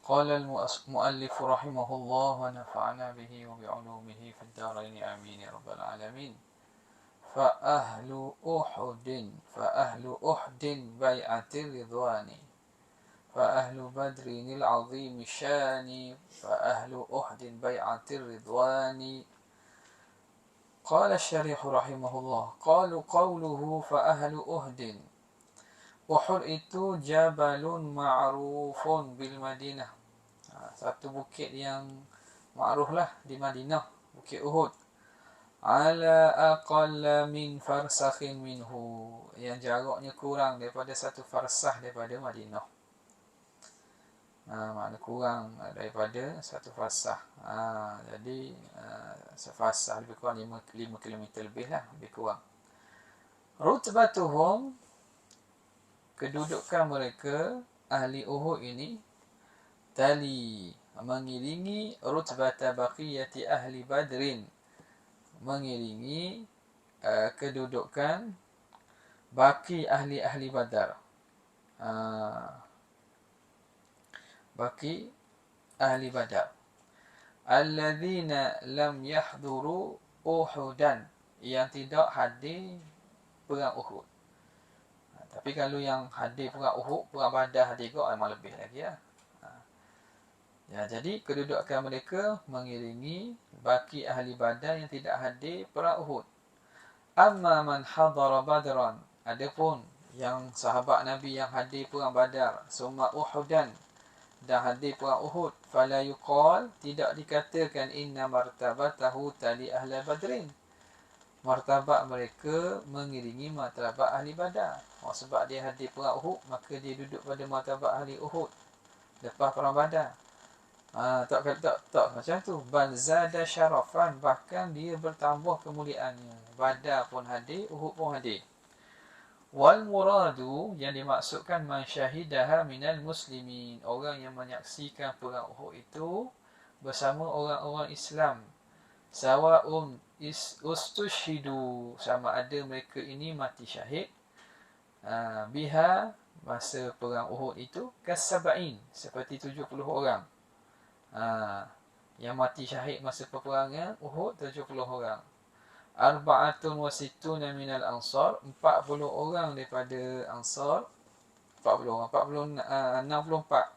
قال المؤلف رحمه الله ونفعنا به وبعلومه في الدارين آمين يا رب العالمين. فأهل أحد بيعة الرضوان، فأهل بدر العظيم الشان، فأهل أحد بيعة الرضوان. قال الشريح رحمه الله قالوا قوله فأهل أحد، Uhud itu jabalun ma'rufun bil Madinah, satu bukit yang ma'ruf lah di Madinah, Bukit Uhud. Ala aqalla min farsakhin minhu, yang jaraknya kurang daripada satu farsah daripada Madinah. Makna kurang daripada satu farsah. Jadi sefarsah lebih kurang 5 km lebih lah, lebih kurang. Rutbatuhum, kedudukan mereka ahli Uhud ini, tali, mengiringi rutbata baqiyati ahli Badrin, mengiringi kedudukan baki ahli Badar. Baki ahli Badar. Alladzina lam yahduru Uhudan, yang tidak hadir perang Uhud. Tapi kalau yang hadir perang Uhud, perang Badar hadir juga, memang lebih lagi lah. Ya, jadi kedudukan mereka mengiringi baki ahli Badar yang tidak hadir perang Uhud. Amma man hadara Badran, adapun yang sahabat Nabi yang hadir perang Badar, summa Uhudan, dan hadir perang Uhud, fala yuqal, tidak dikatakan inna martabatahu tali ahli Badrin, martabat mereka mengiringi martabat ahli Badar. Sebab dia hadir perang Uhud, maka dia duduk pada martabat ahli Uhud lepas perang Badar. Tak macam tu. Bal zada syarafan, bahkan dia bertambah kemuliaannya. Badar pun hadir, Uhud pun hadir. Wal muradu, yang dimaksudkan man syahidaha minal muslimin, orang yang menyaksikan perang Uhud itu bersama orang-orang Islam. Sawa'un ustushhidu, sama ada mereka ini mati syahid, biha, masa perang Uhud itu, kasaba'in, seperti 70 orang. Yang mati syahid masa peperangan Uhud 70 orang. Arba'atun wa sittuna minal ansar, 40 orang daripada Ansar. 40 orang, 64.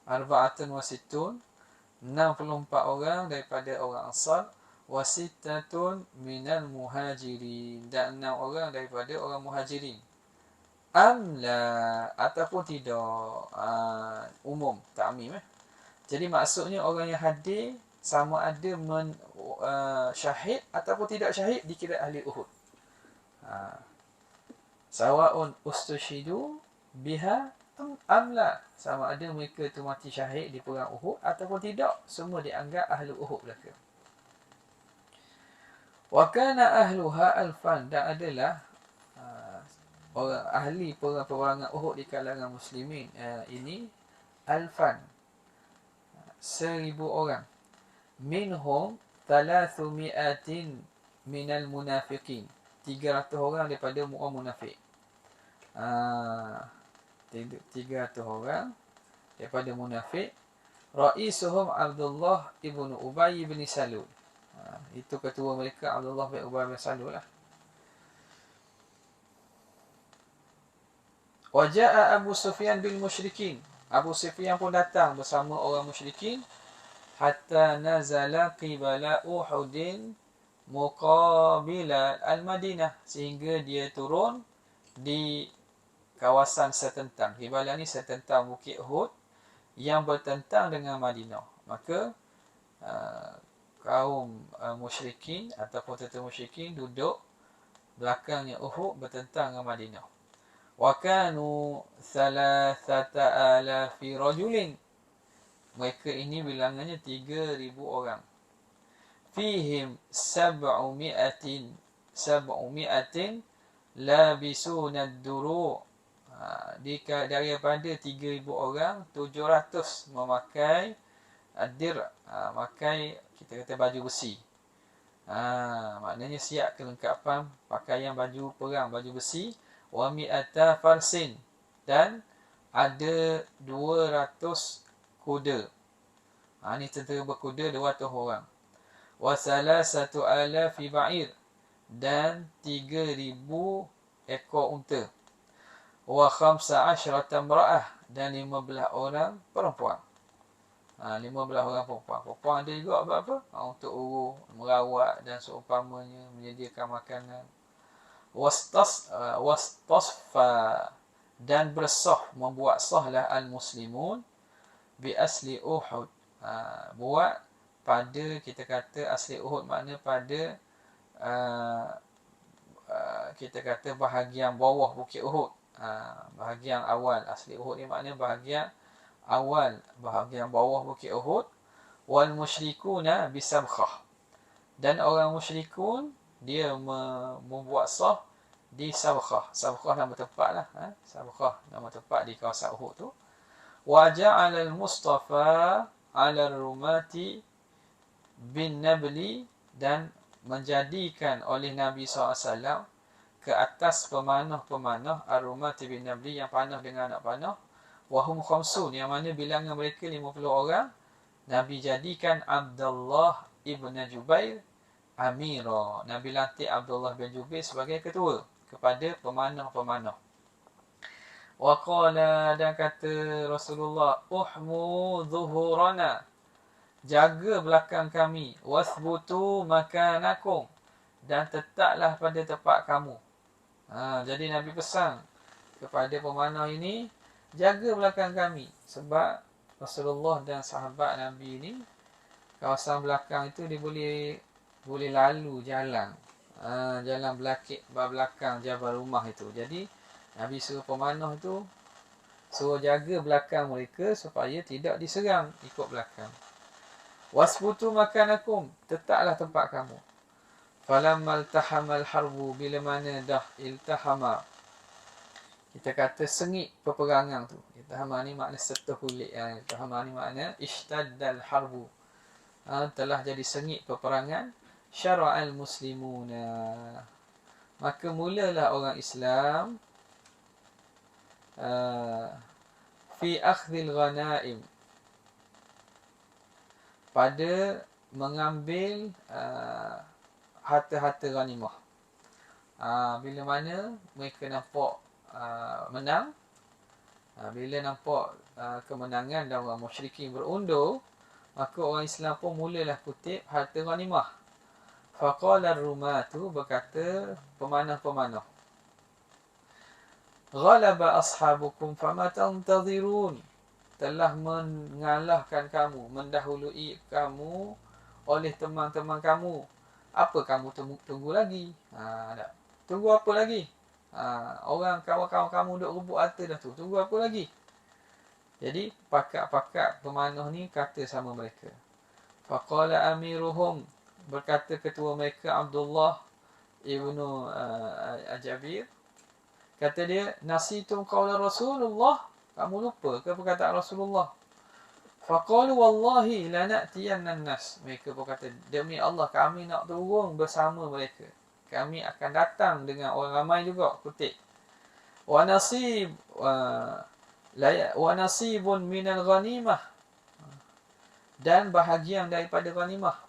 Arba'atun wa sittun, 64 orang daripada orang Ansar. Wa sittatun minal muhajirin, dan 6 orang daripada orang muhajirin. Amla, ataupun tidak, umum, ta'mim. Jadi maksudnya orang yang hadir sama ada syahid ataupun tidak syahid dikira ahli Uhud. Sawa'un ustushidu biha amla, sama ada mereka itu mati syahid di perang Uhud ataupun tidak, semua dianggap ahli Uhud belaka. Wa kana ahluha alfan, dan adalah orang ahli peperangan Uhud di kalangan muslimin ini alfan, 1000 orang. Minhum 300 minal munafiqin, 300 orang daripada orang munafik. 300 orang daripada munafik. Raisuhum Abdullah ibn Ubay bin Salul, itu ketua mereka Abdullah bin Ubay bin Salul lah. Waja'a Abu Sufyan bil musyrikin, Abu Sufyan pun datang bersama orang musyrikin. Hatta nazala qibala Uhudin muqabila al-Madinah, sehingga dia turun di kawasan setentang. Qibala ni setentang Bukit Uhud yang bertentang dengan Madinah. Maka kaum musyrikin ataupun tentera musyrikin duduk belakangnya Uhud, bertentang dengan Madinah. Wa kanu 3,000 rajulin, mereka ini bilangannya 3,000 orang. Fihim 700 labisuna ad-duru', daripada 3,000 orang, 700 memakai adir, makai, kita kata baju besi. Maknanya siap kelengkapan pakaian baju perang, baju besi. Wa mi'ata farsin, dan ada 200 berkuda. Ni tentera berkuda 200 orang. Wa 3,000 ba'ir, dan 3,000 ekor unta. Wa 15 imra'ah, dan 15 orang perempuan. 15 orang perempuan. Perempuan ada juga buat apa? Untuk urus, merawat dan seumpamanya, menyediakan makanan. Wastasfa, dan bersah, membuat sahlah al-muslimun bi asli Uhud. Buat pada, kita kata asli Uhud makna pada kita kata bahagian bawah Bukit Uhud. Bahagian awal asli Uhud ni makna bahagian awal, bahagian bawah Bukit Uhud. Wal musyrikuna bisabkhah, dan orang musyrikun dia membuat sah di Sabkhah. Sabkhah nama tempat lah. Sabkhah nama tempat di kawasan Uhud tu. Wa ja'ala al-Mustafa 'ala ar-rumati bin nabli, dan menjadikan oleh Nabi SAW ke atas pemanah-pemanah ar-rumati bin nabli, yang panah dengan anak panah. Wahum khamsun, yang mana bilangan mereka 50 orang. Nabi jadikan Abdullah ibn Jubair Amira. Nabi lantik Abdullah bin Jubair sebagai ketua kepada pemanah-pemanah. Wa qala, dan kata Rasulullah, uhmu zuhurana, jaga belakang kami. Wasbutu makanakum, dan tetaplah pada tempat kamu. Jadi Nabi pesan kepada pemanah ini, jaga belakang kami. Sebab Rasulullah dan sahabat Nabi ini, kawasan belakang itu dia boleh lalu jalan. Jalan belakang Jabal Rumah itu. Jadi Nabi suruh pemanah itu suruh jaga belakang mereka supaya tidak diserang ikut belakang. Wasbutu makanakum, tetaplah tempat kamu. Falamma iltahamal harbu, bila mana dah iltahama, kita kata sengit peperangan tu. Iltahama ni makna serta kulit. Iltahama ni makna ishtaddal harbu, telah jadi sengit peperangan. Syara'al muslimuna, maka mulalah orang Islam fi akhdhil ghanaim, pada mengambil harta-harta ghanimah. Bila mana mereka nampak menang, bila nampak kemenangan dan orang musyrikin berundur, maka orang Islam pun mulalah kutip harta ghanimah. Faqala ar-rumatu, berkata pemanah-pemanah, ghalaba ashabukum fama tantazirun, telah mengalahkan kamu, mendahului kamu oleh teman-teman kamu. Apa kamu tunggu lagi? Tunggu apa lagi? Orang kawan-kawan kamu duk rebut harta dah tu. Tunggu apa lagi? Jadi pakat-pakat pemanah ni kata sama mereka. Faqala amiruhum, berkata ketua mereka Abdullah ibnu Jabir, kata dia, nasitum qaula Rasulullah, kamu lupa ke perkataan Rasulullah? Faqalu wallahi lanatiyanna nas, mereka berkata, demi Allah kami nak turun bersama mereka, kami akan datang dengan orang ramai juga kutip. Wa nasibun minal ghanimah, dan bahagian daripada ghanimah.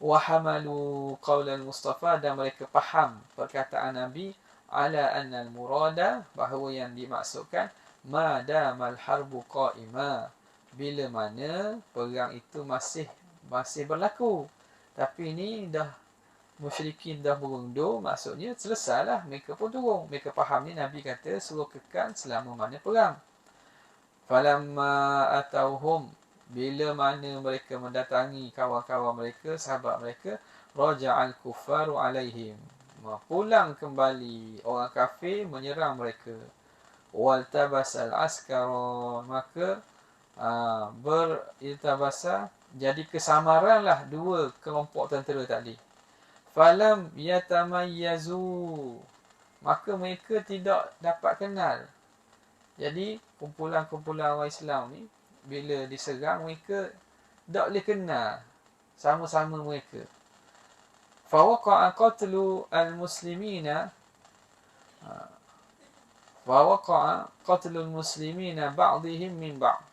Wa hamalu qaulal Mustafa, dan mereka faham perkataan Nabi, ala anna al-murada, bahawa yang dimaksudkan ma damal harbu qa'ima, bila mana perang itu masih berlaku. Tapi ini dah musyrikin dah berundur, maksudnya selesailah, mereka pun turun. Mereka faham ni Nabi kata suruh kekal selama mana perang. Falamma atauhum, bila mana mereka mendatangi kawan-kawan mereka, sahabat mereka, raja'al kuffaru alaihim, pulang kembali orang kafir menyerang mereka. Waltabasal askara, maka beriltabasa, jadi kesamaranlah dua kelompok tentera tadi. Falam yatamayyazu, maka mereka tidak dapat kenal. Jadi kumpulan-kumpulan orang Islam ni bila diserang, mereka tak boleh kenal sama-sama mereka. Fawaqa'a qatlu al-muslimina, fawaqa'a qatlu al-muslimina ba'dihim min ba'd,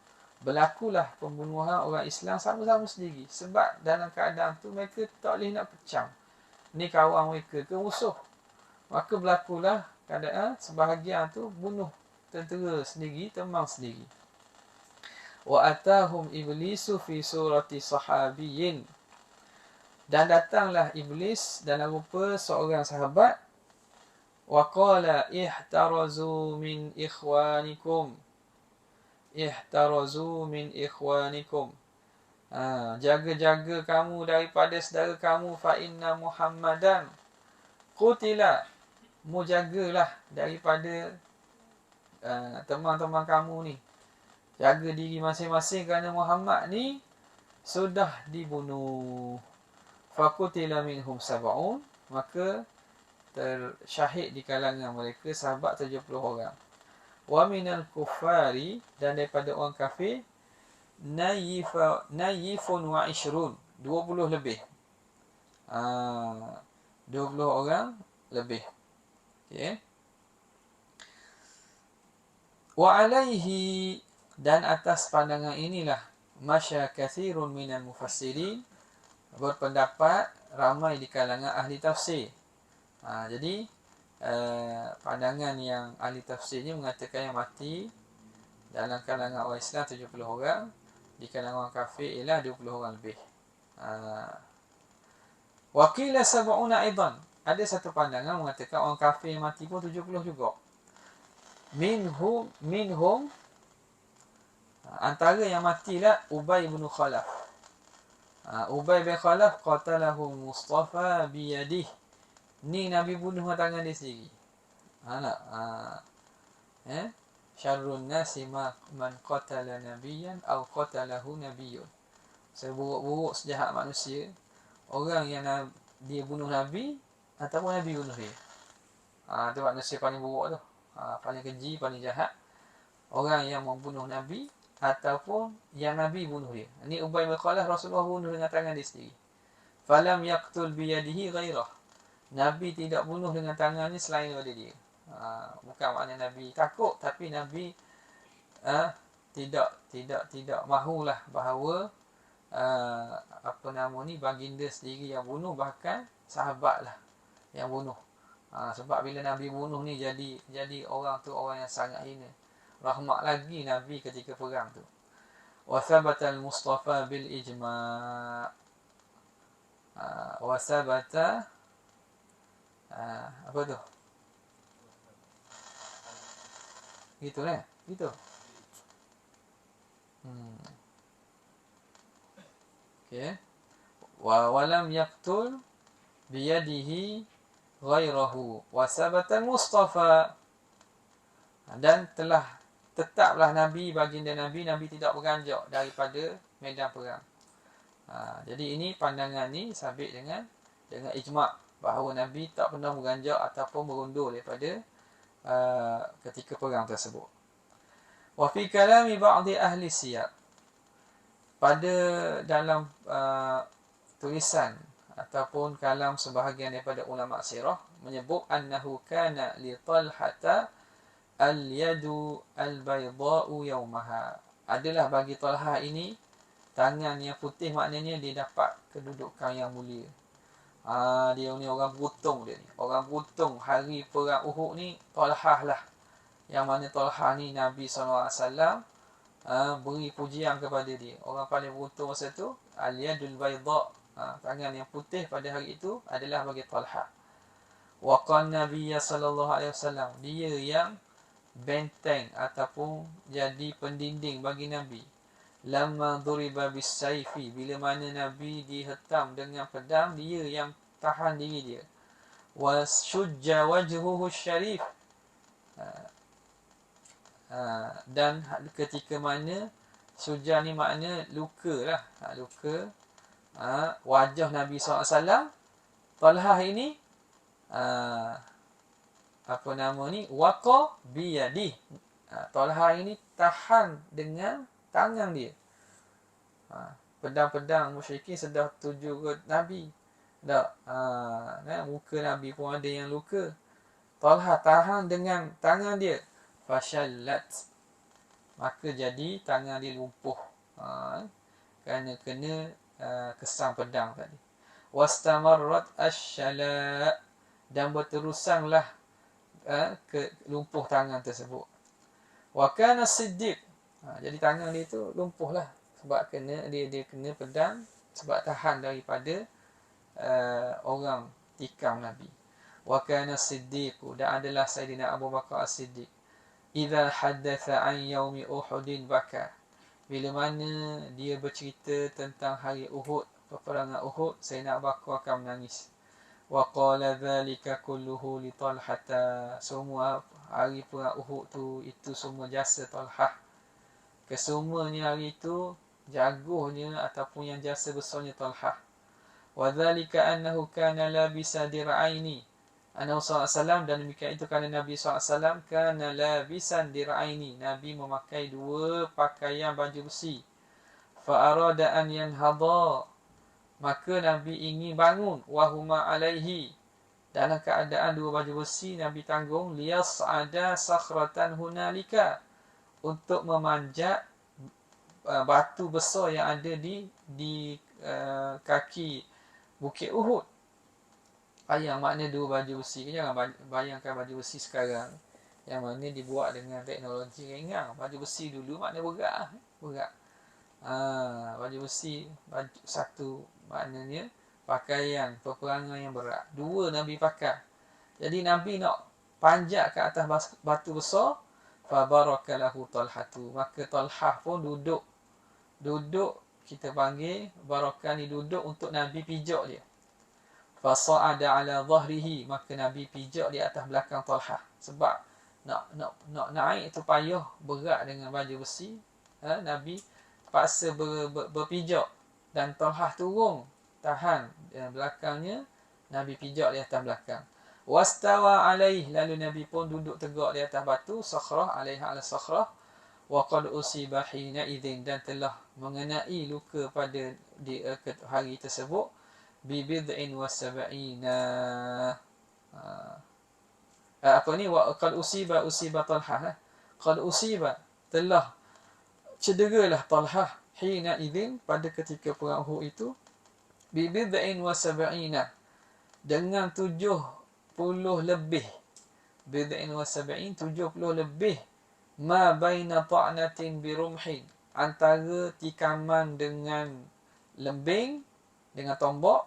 berlakulah pembunuhan orang Islam sama-sama sendiri. Sebab dalam keadaan tu mereka tak boleh nak pecah. Ni kawan mereka ke musuh. Maka berlakulah keadaan sebahagian tu bunuh tentera sendiri, teman sendiri. Wa atahum iblisu fi surati sahabiyyin. Dan datanglah iblis dalam rupa seorang sahabat. Wa qala ihtarazu min ikhwanikum. Ihtarazu min ikhwanikum. Jaga-jaga kamu daripada saudara kamu. Fa inna Muhammadan qutila. Mu jagalah daripada teman-teman kamu ni. Jaga diri masing-masing kerana Muhammad ni sudah dibunuh. Faqutila minhum sab'un. Maka tersyahid di kalangan mereka sahabat 70 orang. Wa minal kuffari, dan daripada orang kafir, nayifun wa ishrun, 20 lebih. 20 orang lebih. Okay. Wa alaihi, dan atas pandangan inilah masya kathirun minal mufassirin, berpendapat ramai di kalangan ahli tafsir. Jadi pandangan yang ahli tafsirnya mengatakan yang mati dalam kalangan orang Islam 70 orang, di kalangan orang kafir ialah 20 orang lebih. Waqila sab'una aidan, ada satu pandangan mengatakan orang kafir yang mati pun 70 juga. Minhum antara yang matilah Ubay bin Khalaf. Ubay bin Khalaf qatalahu Mustafa biyadih. Ni Nabi bunuh dengan tangan dia sendiri. Syarrun nasi man qatala nabiyyan aw qatalahu nabiyyun. Seburuk-buruk sejahat manusia orang yang dia bunuh Nabi ataupun Nabi bunuh dia. Itu manusia paling buruk tu. Paling keji, paling jahat. Orang yang membunuh Nabi ataupun yang Nabi bunuh dia. Ini Ubay bin Khalaf Rasulullah bunuh dengan tangan dia sendiri. Falam yaqtul biyadihi ghairah. Nabi tidak bunuh dengan tangannya selain daripada dia. Bukan makna Nabi takut, tapi Nabi tidak mahulah bahawa baginda sendiri yang bunuh, bahkan sahabatlah yang bunuh. Sebab bila Nabi bunuh ni jadi orang tu orang yang sangat hina. Rahmat lagi Nabi ketika perang tu. Wa thabata al-Mustafa bil ijma'. Wa thabata apa tu? Gitu lah. Gitu. Okay. Wa walam yaqtul biyadihi ghairahu wa sabata Mustafa. Dan tetaplah Nabi, baginda Nabi tidak beranjak daripada medan perang. Jadi ini pandangan ni sabit dengan ijma' bahawa Nabi tak pernah beranjak ataupun berundur daripada ketika perang tersebut. Wa fi kalami ba'di ahli siyar, pada dalam tulisan ataupun kalam sebahagian daripada ulama sirah menyebut annahu kana li Talhata al-yadu al-bayda'u yawmaha. Adalah bagi Talha ini tangan yang putih, maknanya dia dapat kedudukan yang mulia. Dia ni orang beruntung dia ni. Orang beruntung hari perang Uhud ni Talhah lah. Yang mana Talhah ni Nabi SAW beri pujian kepada dia. Orang paling beruntung masa tu al-yadul bayda', tangan yang putih pada hari itu adalah bagi Talhah. Wa qala Nabi sallallahu alaihi wasallam, dia yang benteng ataupun jadi pendinding bagi Nabi. Lamma duriba bis-sayfi, bila mana Nabi dihentam dengan pedang, dia yang tahan diri dia. Wa shujja wajhuhu syarif, dan ketika mana sujja ni makna luka lah, luka wajah Nabi SAW, Talhah ini waqa biyadih, Talhah ini tahan dengan tangan dia. Pedang-pedang musyrikin sedang tuju ke Nabi. Muka Nabi pun ada yang luka. Talha tahan dengan tangan dia. Fashallat, maka jadi tangan dia lumpuh. Kerana kena kesang pedang tadi. Wastamarrat asy-syala, dan berterusanglah lumpuh tangan tersebut. Wa kana Siddiq, jadi tangan dia tu lumpuhlah sebab kena dia kena pedang, sebab tahan daripada orang tikam Nabi. Wa kana Siddiq, dan adalah Sayyidina Abu Bakar As-Siddiq, idza haddatha an yaumi Uhudin baka, bila mana dia bercerita tentang hari Uhud, peperangan Uhud, Sayyidina Abu Bakar akan menangis. Wa qala dhalika kulluhu li Talhata, semua hari perang Uhud tu itu semua jasa Talhah. Kesemuanya hari itu jaguhnya ataupun yang jasa besarnya Talhah. Wa dhalika annahu kana labisa dir'aini, Annabi SAW, dan demikian itu kerana Nabi SAW kana labisan dir'aini, Nabi memakai dua pakaian baju besi. Fa arada an yanhadha, maka Nabi ingin bangun, wahuma alaihi, dalam keadaan dua baju besi Nabi tanggung, liyas'ada sakhratan hunalika, untuk memanjat batu besar yang ada di kaki Bukit Uhud. Yang makna dua baju besi. Jangan bayangkan baju besi sekarang yang mana dibuat dengan teknologi ringan. Baju besi dulu makna berat. Baju besi satu maknanya pakaian peperangan yang berat. Dua Nabi pakai. Jadi Nabi nak panjat ke atas batu besar. Fa barakalahu Talhatu, maka Talhah pun duduk, kita panggil barakah ni duduk untuk Nabi pijak dia. Fa sa'ada ala dhahrihi, maka Nabi pijak di atas belakang Talhah, sebab nak naik tu payah, berat dengan baju besi. Nabi paksa berpijak, dan Talhah turun tahan belakangnya, Nabi pijak di atas belakang. Wastawa alaih, lalu Nabi pun duduk tegak di atas batu sakhrah, alaiha ala sakhrah. Wa qad usiba hina idzin, dan telah mengenai luka pada di hari tersebut, bi bid'in wa sab'ina, wa qad usiba Talhah, qad usiba, telah cederalah Talhah, hina idzin, pada ketika perang Uhud itu, bi bid'in wa sab'ina, dengan 70 lebih, bid'in wa sab'in, 70 lebih, ma baina ta'natin bi rumhin, antara tikaman dengan lembing, dengan tombak,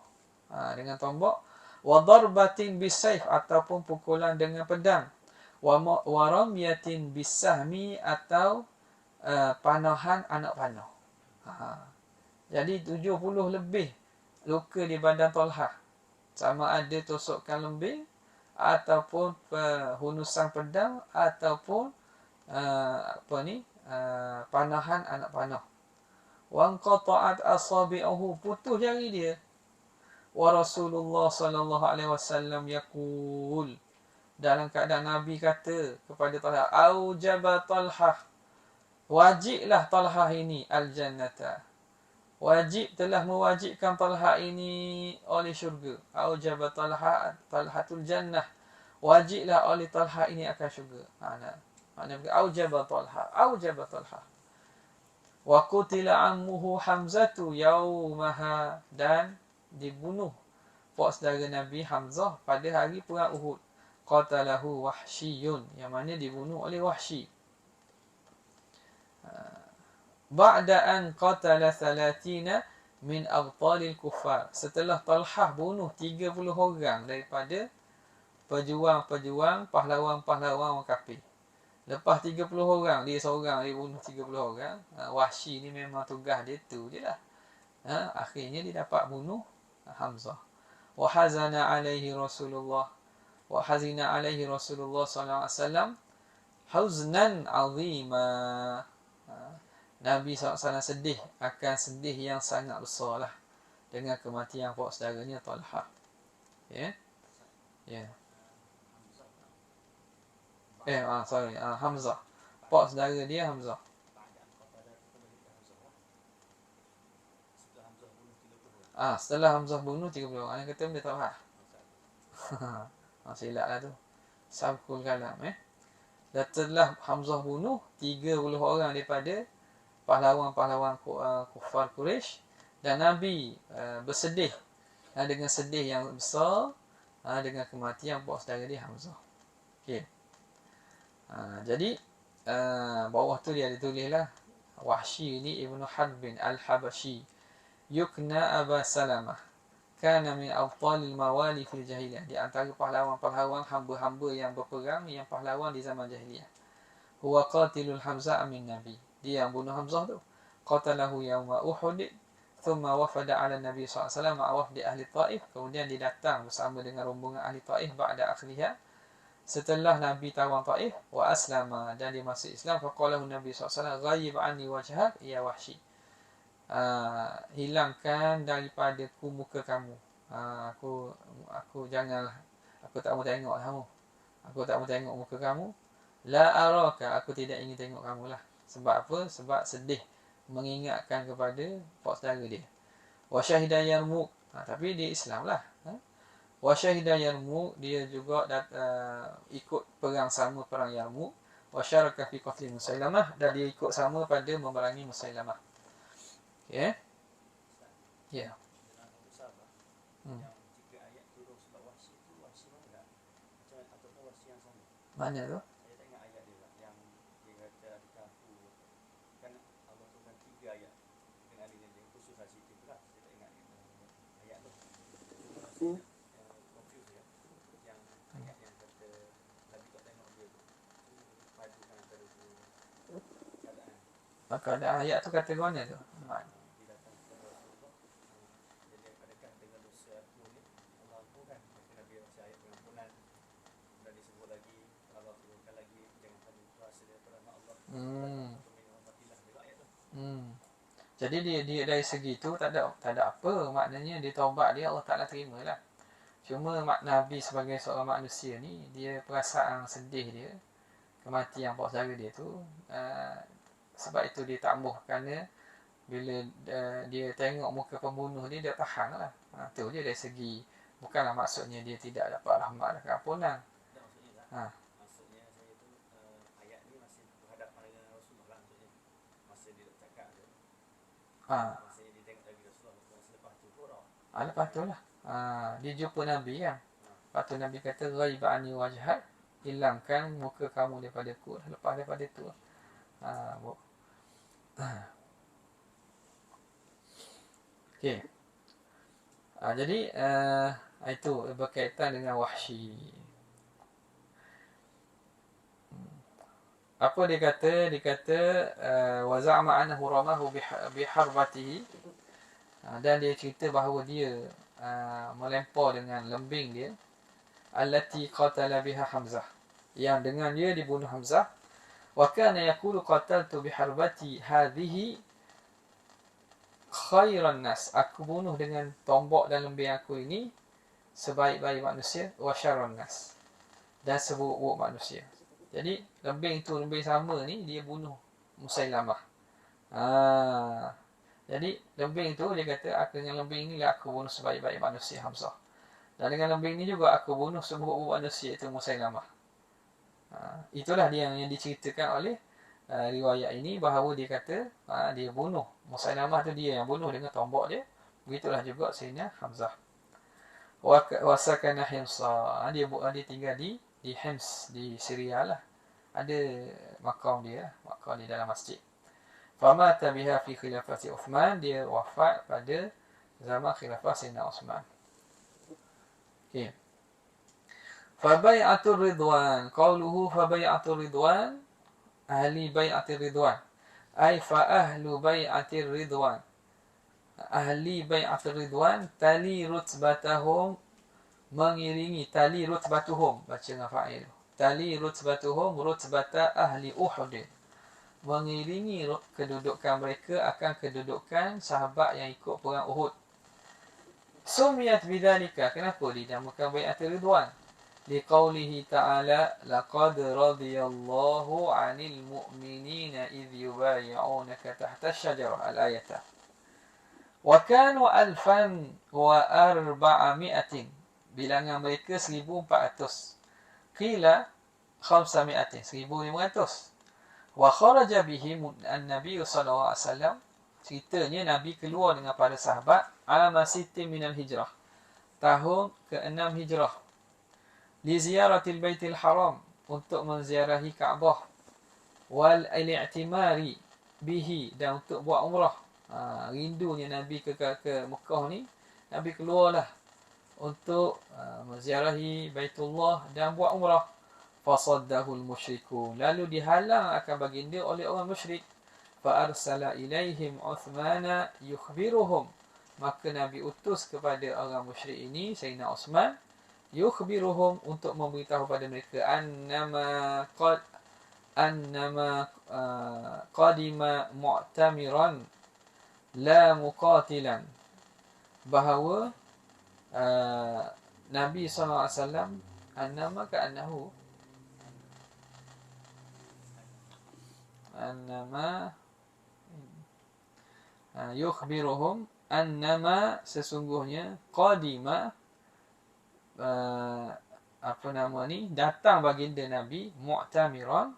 wa darbatin bisayf, ataupun pukulan dengan pedang, wa ramyatin bisahmi, atau panahan anak panah. Jadi 70 lebih luka di badan Talhah, sama ada tusukan lembing ataupun hunusan pedang ataupun panahan anak panah. Wa anqata'at asabi'uhu, putus jari dia. Wa Rasulullah sallallahu alaihi wasallam yaqul, dalam keadaan Nabi kata kepada Talhah, aujaba Talhah, wajiblah Talhah ini al-jannata, wajib, telah mewajibkan Talhah ini oleh syurga. Aujaba Talhatul jannah, wajiblah oleh Talhah ini akan syurga. Maknanya aujaba Talhah. Wa qutila ammuhu Hamzatu yaumaha, dan dibunuh pak saudara Nabi Hamzah pada hari perang Uhud. Qatalahu Wahsyiyun, yang mana dibunuh oleh Wahsy. Ba'da an qatala 30 min abtalil kuffar, setelah Talhah bunuh 30 orang daripada pejuang-pejuang, pahlawan-pahlawan orang kafir. Lepas 30 orang, dia seorang, dia bunuh 30 orang. Wahsy ni memang tugas dia tu je lah. Akhirnya dia dapat bunuh Hamzah. Wa hazina alaihi Rasulullah sallallahu alaihi wasallam huznan azima. Nabi SAW sedih, akan sedih yang sangat besar lah, dengan kematian pak saudaranya Talhah. Ya. Hamzah. Pak saudara dia Hamzah. Setelah Hamzah bunuh 30 orang, kata dia Talhah. Silap lah tu. Sabkul kalam. Dan telah Hamzah bunuh 30 orang daripada pahlawan-pahlawan kufar Quraisy, dan Nabi bersedih dengan sedih yang besar dengan kematian puak saudara dia Hamzah. Okey. Jadi bawah tu dia ditulislah Wahsy ni Ibnu Harbin Al-Habashi yukna Aba Salamah kana min abtalil mawali fil jahiliyah, di antara pahlawan-pahlawan hamba-hamba yang berperang, yang pahlawan di zaman jahiliyah. Huwa qatilul Hamzah min Nabi, dia yang bunuh Hamzah tu. Qatalahu yawma Uhud, thumma wafada ala Nabi SAW ma'a wafdi ahli Taif, kemudian dia datang bersama dengan rombongan ahli Taif ba'da akhliha, setelah Nabi tawan Taif, wa aslama, dan dia masuk Islam. Faqalahu Nabi SAW ghaib anni wajhak ya Wahsy, hilangkan daripadaku muka kamu. Aku janganlah, aku tak mau tengok kamu, aku tak mau tengok muka kamu. La araka, aku tidak ingin tengok kamu lah. Sebab apa? Sebab sedih mengingatkan kepada pak saudara dia. Wa syahida Yarmuk, tapi dia Islam lah. Wa syahida Yarmuk, dia juga ikut perang sama perang Yarmuk. Wa syaraka fi qatli Musailamah, dan dia ikut sama pada memerangi Musailamah. Okey. Ya. Mana tu? Maka ada ayat tu kata mana tu? Jadi dia dari segi tu tak ada apa, maknanya dia taubat dia Allah Taala terimalah. Cuma Nabi sebagai seorang manusia ni, dia perasaan sedih dia kematian pak saudara dia tu, sebab itu dia tambah, kerana bila dia tengok muka pembunuh dia tahan lah. Tu dia dari segi, bukanlah maksudnya dia tidak dapat rahmat dan keampunan. Maksudnya saya tu ayat ni masih berhadapan dengan Rasulullah lah, maksudnya masa dia cakap tu. Masa dia tengok Nabi Rasulullah, masa lepas tu pun lepas tu lah dia jumpa Nabi kan. Lepas tu Nabi kata ghaib anni wajhak, hilangkan muka kamu daripada aku. Lepas daripada tu okey. Jadi itu berkaitan dengan Wahsy. Apa dia kata? Dia kata wa za'ama annahu ramahu biharbatihi, dan dia cerita bahawa dia melempar dengan lembing dia, allati qatala biha Hamzah, yang dengan dia dibunuh Hamzah. Wa kana yaqulu qataltu biharbati hadhihi khairan nas, aku bunuh dengan tombak dan lembing aku ini sebaik-baik manusia, wa syarran nas, dan seburuk-buruk manusia. Jadi lembing sama ni dia bunuh Musailamah. Jadi lembing tu dia kata, aku dengan lembing ni lah aku bunuh sebaik-baik manusia Hamzah, dan dengan lembing ni juga aku bunuh seburuk-buruk manusia itu Musailamah. Itulah dia yang diceritakan oleh riwayat ini, bahawa dia kata dia bunuh Musailamah tu, dia yang bunuh dengan tombak dia. Begitulah juga Sayyidina Hamzah. Wasakana Himsa, dia tinggal di Hims, di Syria lah. Ada makam dia dalam masjid. Famata biha fi khilafati Uthman, dia wafat pada zaman khilafah Sayyidina Uthman. Okey. Fabai'atul Ridwan, qauluhu fabai'atul Ridwan, ahli bai'atir Ridwan, ay fa ahlu bai'atir Ridwan, ahli bai'atir Ridwan tali rutbatahum, mengiringi, tali rutbatuhum, baca dengan fa'il, tali rutbatuhum rutbata ahli Uhud, mengiringi kedudukan mereka akan kedudukan sahabat yang ikut perang Uhud. Sumiyat bidzalika, kenapa dinamakan bai'atul Ridwan? Liqaulihi ta'ala laqad radiyallahu 'anil mu'minina idh yubay'unaka tahta asy-syajarah, al-ayat. Wa kanu 1400, bilangan mereka 1400. Qila, 500, 1500. Wa kharaja bihi an-nabi sallallahu alaihi wasallam, ceritanya Nabi keluar dengan para sahabat ala sittin minal hijrah, tahun ke-6 hijrah, li ziyaratil baitil haram, untuk menziarahi Kaabah, wal i'timari bihi, dan untuk buat umrah. Rindunya Nabi ke Mekah ni, Nabi keluarlah untuk menziarahi Baitullah dan buat umrah. Fasaddahul musyrikun, lalu dihalang akan baginda oleh orang musyrik. Fa arsala ilaihim Uthmana yukhbiruhum, maka Nabi utus kepada orang musyrik ini Sayyidina Uthman, yukhbiruhum, untuk memberitahu pada mereka, annama qadima mu'tamiran la muqatilan, bahawa Nabi SAW, annama ka'annahu, annama yukhbiruhum, annama, sesungguhnya, qadima, datang baginda Nabi, mu'tamiran,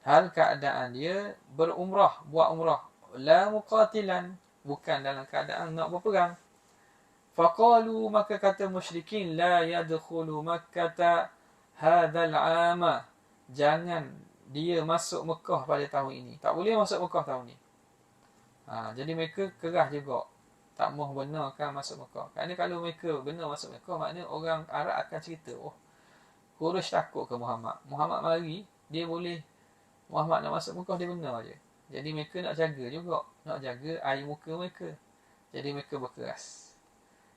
hal keadaan dia berumrah, buat umrah, la muqatilan, bukan dalam keadaan nak berperang. Faqalu, maka kata musyrikin, la yadkhulu makkata hadzal 'ama, jangan dia masuk Mekah pada tahun ini, tak boleh masuk Mekah tahun ni. Jadi mereka kerah juga, tak mahu benarkan masuk Mekah. Kerana kalau mereka benar masuk Mekah, maknanya orang Arab akan cerita, oh, Quraisy takut ke Muhammad, Muhammad mari, dia boleh, Muhammad nak masuk Mekah, dia benar je. Jadi mereka nak jaga juga, nak jaga air muka mereka. Jadi mereka berkeras.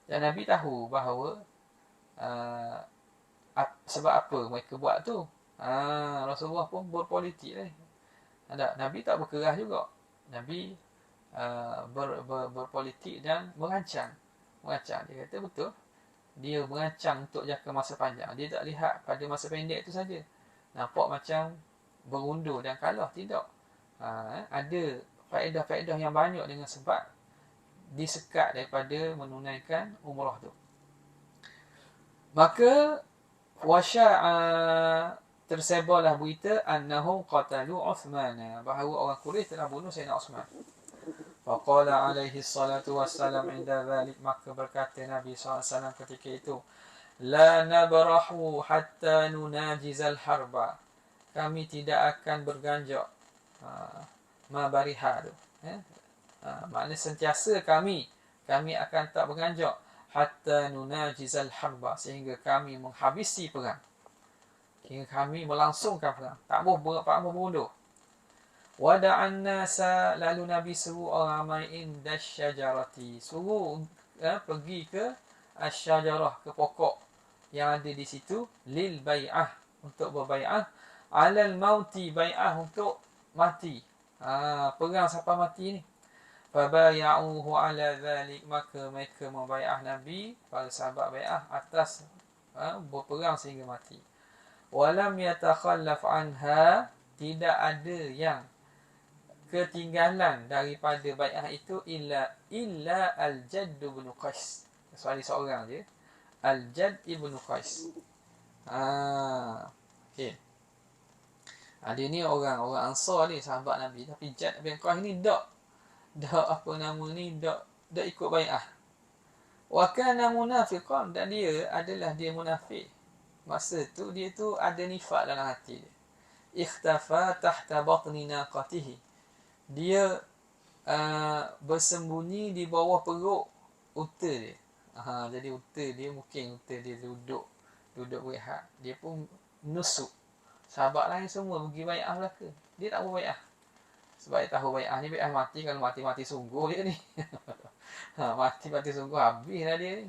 Dan Nabi tahu bahawa sebab apa mereka buat tu. Rasulullah pun berpolitik lah. Nabi tak berkeras juga. Nabi berpolitik dan merancang. Dia kata betul, dia merancang untuk jangka masa panjang. Dia tak lihat pada masa pendek itu saja. Nampak macam berundur dan kalah. Tidak. Ada faedah-faedah yang banyak dengan sebab disekat daripada menunaikan umrah tu. Maka tersebarlah berita annahum qatalu Uthmana, bahawa orang Quraisy telah bunuh Sayyidina Uthman. Faqala alaihi salatu wassalam inda dhalik, maka berkata Nabi SAW ketika itu, la nabrahu hatta nunajizal harba, kami tidak akan berganjak, ma bariha tu, maknanya sentiasa kami akan tak berganjak, hatta nunajizal harba, sehingga kami menghabisi perang, hingga kami melangsungkan perang, tak boleh berundur. Wada'an nasa, lalu Nabi suruh orang ramai inda syajarati, suruh pergi ke asyajarah, ke pokok yang ada di situ, lil bai'ah, untuk berbai'ah, alal mauti, bai'ah untuk mati, perang sampai mati ni. Fabaya'uhu ala dhalik, maka mereka membai'ah Nabi, para sahabat bai'ah atas berperang sehingga mati. Walam yatakhallaf anha, tidak ada yang ketinggalan daripada bai'ah itu illa Al-Jadd ibn Qais, kecuali seorang je, Al-Jadd ibn Qais. Okay. Dia ni orang Ansar ni, sahabat Nabi, tapi Jadd bin Qais ni tak ikut bai'ah. Wa kana munafiqan, dan dia munafik. Masa tu dia tu ada nifak dalam hati dia. Ikhtafa tahta batni naqatihi, dia bersembunyi di bawah perut unta dia. Jadi unta dia duduk berehat, dia pun nusuk. Sahabat lain semua pergi bai'ah belaka, dia tak berbai'ah. Sebab dia tahu bai'ah ni bai'ah mati, kalau mati sungguh dia ni. Mati sungguh, habislah dia ni.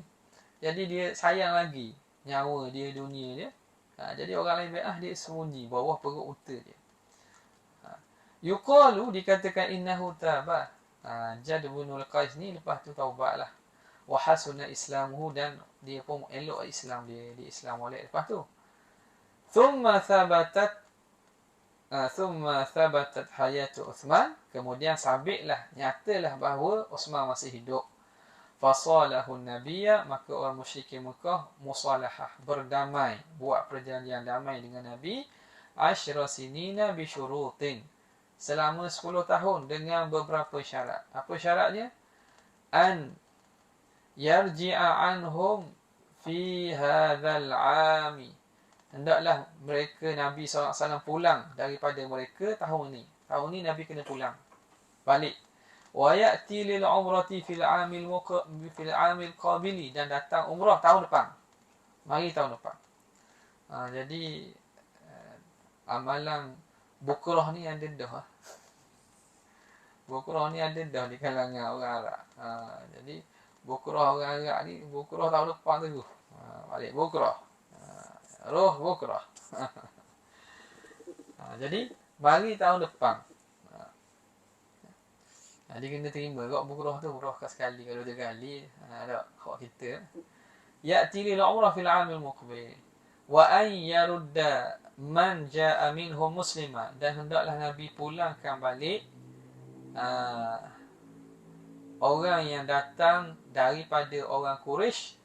Jadi dia sayang lagi nyawa dia, dunia dia. Jadi orang lain bai'ah, dia sembunyi bawah perut unta dia. Yuqalu, dikatakan innahu taba. Jadd bin Qais ni lepas tu taubatlah. Wa hasuna islamuhu, dan dia pun elok Islam dia, Islam oleh lepas tu. Thumma thabatat hayatu Uthman, kemudian sabitlah, nyatalah bahawa Uthman masih hidup. Fasalahu nabiyya, maka orang musyrikin Mekah musalahah, berdamai, buat perjanjian damai dengan Nabi. 10 sinina bi syurutin. Selama 10 tahun dengan beberapa syarat. Apa syaratnya? An yarji'a anhum fi hadzal 'ami. Hendaklah mereka Nabi SAW pulang daripada mereka tahun ni. Tahun ni Nabi kena pulang. Balik. Wa ya'ti lil umrati fil 'amil qabili, dan datang umrah tahun depan. Mari tahun depan. Jadi amalan bukrah ni ada dah. Bukrah ni ada dah di kalangan orang Arab. Jadi bukrah orang Arab ni, bukrah tahun depan tu. Balik bukrah. Roh bukrah. Jadi mari tahun depan. Jadi kena terima kok bukrah tu, bukrah sekali kalau 2 kali. Ada hak kita. Ya'ti lil umrah fil 'amil muqbil wa an yarudda man ja'a minhum muslima, dan hendaklah Nabi pulangkan balik orang yang datang daripada orang Quraisy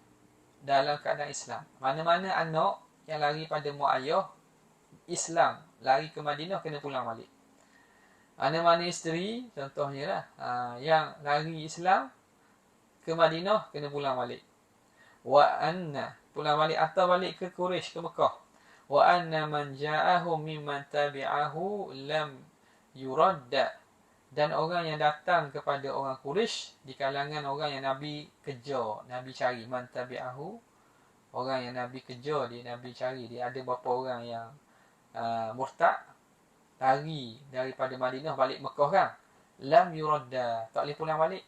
dalam keadaan Islam. Mana-mana anak yang lari pada mak ayah Islam, lari ke Madinah, kena pulang balik. Mana-mana isteri, contohnya lah, yang lari Islam ke Madinah, kena pulang balik. Wa anna, pulang balik atau balik ke Quraisy, ke Mekah. Wa anna man ja'ahu mimman tabi'ahu lam yuradda, dan orang yang datang kepada orang Quraisy di kalangan orang yang Nabi kejar, Nabi cari. Man tabi'ahu, orang yang Nabi kejar dia, Nabi cari dia. Ada beberapa orang yang murtad, lari daripada Madinah balik Mekah kan. Lam yuradda, tak boleh pulang balik.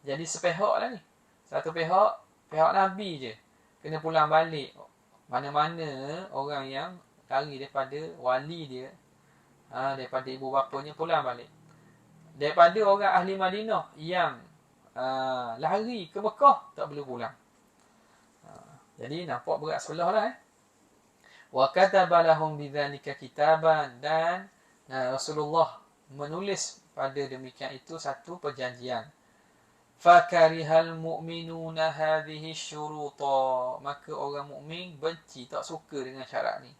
Jadi sepihak lah ni. Satu pihak Nabi je kena pulang balik. Mana-mana orang yang lari daripada wali dia, daripada ibu bapanya, pulang balik. Daripada orang ahli Madinah yang lari ke Mekah, tak boleh pulang. Jadi nampak berat sebelah lah. Wa kataba lahum bidzalika kitaban, dan Rasulullah menulis pada demikian itu satu perjanjian. Fakarihal mu'minuna hadhihi syuruta, maka orang mukmin benci, tak suka dengan syarat ni.